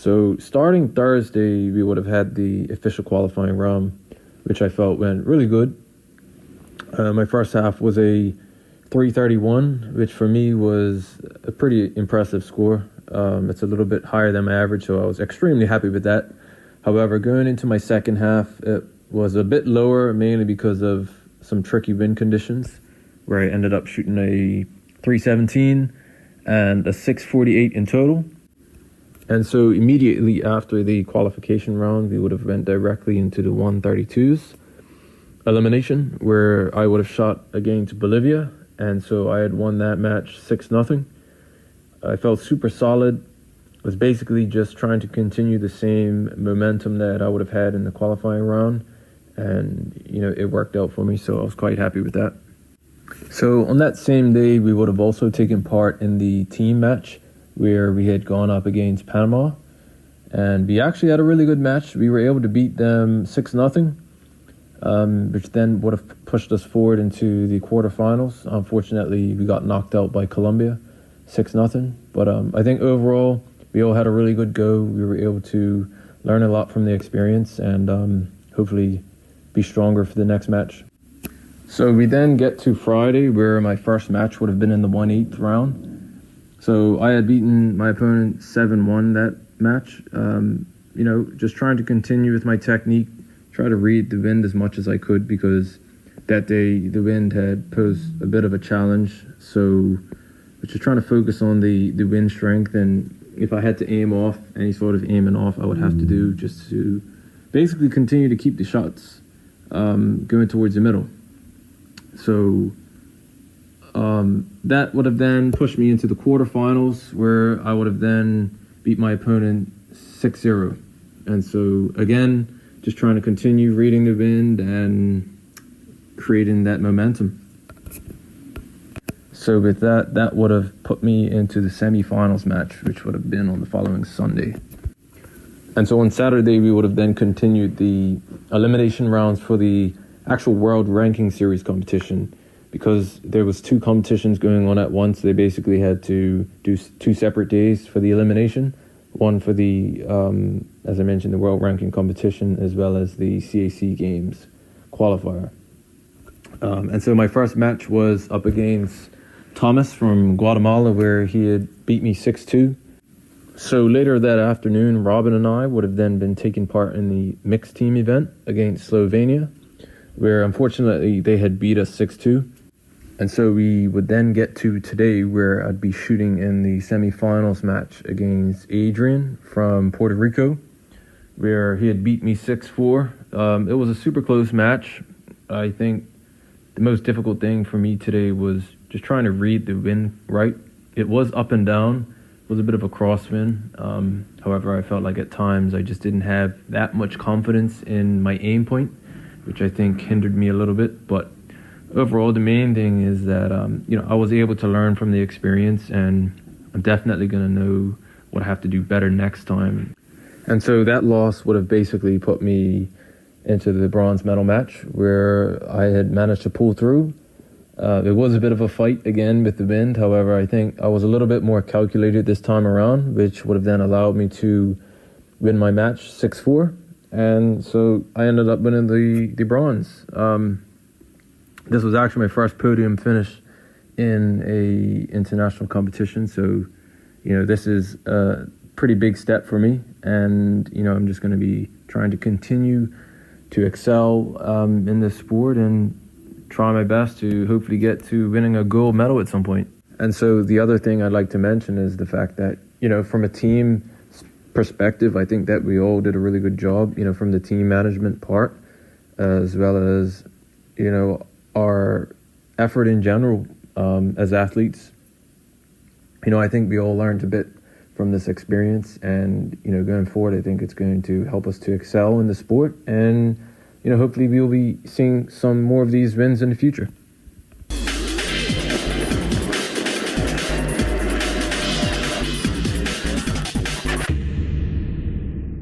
So starting Thursday, we would have had the official qualifying round, which I felt went really good. My first half was a 331, which for me was a pretty impressive score. It's a little bit higher than my average, so I was extremely happy with that. However, going into my second half, it was a bit lower, mainly because of some tricky wind conditions, where I ended up shooting a 317 and a 648 in total. And so immediately after the qualification round, we would have went directly into the 132s elimination, where I would have shot against Bolivia. And so I had won that match 6-0. I felt super solid. I was basically just trying to continue the same momentum that I would have had in the qualifying round. And, it worked out for me, so I was quite happy with that. So on that same day, we would have also taken part in the team match, where we had gone up against Panama. And we actually had a really good match. We were able to beat them 6-0, which then would have pushed us forward into the quarterfinals. Unfortunately, we got knocked out by Colombia 6-0. But I think overall, we all had a really good go. We were able to learn a lot from the experience and hopefully be stronger for the next match. So we then get to Friday, where my first match would have been in the 1/8 round. So I had beaten my opponent 7-1 that match. Just trying to continue with my technique, try to read the wind as much as I could, because that day the wind had posed a bit of a challenge. So just trying to focus on the wind strength, and if I had to aim off, any sort of aiming off I would have to do, just to basically continue to keep the shots going towards the middle. So that would have then pushed me into the quarterfinals, where I would have then beat my opponent 6-0. And so again, just trying to continue reading the wind and creating that momentum. So with that would have put me into the semifinals match, which would have been on the following Sunday. And so on Saturday, we would have then continued the elimination rounds for the actual World Ranking Series competition, because there was 2 competitions going on at once. They basically had to do 2 separate days for the elimination, one for the, as I mentioned, the World Ranking competition, as well as the CAC Games qualifier. And so my first match was up against Thomas from Guatemala, where he had beat me 6-2. So later that afternoon, Robin and I would have then been taking part in the mixed team event against Slovenia, where unfortunately they had beat us 6-2. And so we would then get to today, where I'd be shooting in the semifinals match against Adrian from Puerto Rico, where he had beat me 6-4. It was a super close match. I think the most difficult thing for me today was just trying to read the wind right. It was up and down. It was a bit of a crosswind. However, I felt like at times I just didn't have that much confidence in my aim point, which I think hindered me a little bit. But overall, the main thing is that, I was able to learn from the experience, and I'm definitely going to know what I have to do better next time. And so that loss would have basically put me into the bronze medal match, where I had managed to pull through. It was a bit of a fight again with the wind. However, I think I was a little bit more calculated this time around, which would have then allowed me to win my match 6-4. And so I ended up winning the bronze. This was actually my first podium finish in a international competition. So, this is a pretty big step for me. And, I'm just going to be trying to continue to excel in this sport and try my best to hopefully get to winning a gold medal at some point. And so the other thing I'd like to mention is the fact that, from a team perspective, I think that we all did a really good job, from the team management part, as well as, our effort in general as athletes. I think we all learned a bit from this experience, and, going forward, I think it's going to help us to excel in the sport, and, hopefully we'll be seeing some more of these wins in the future.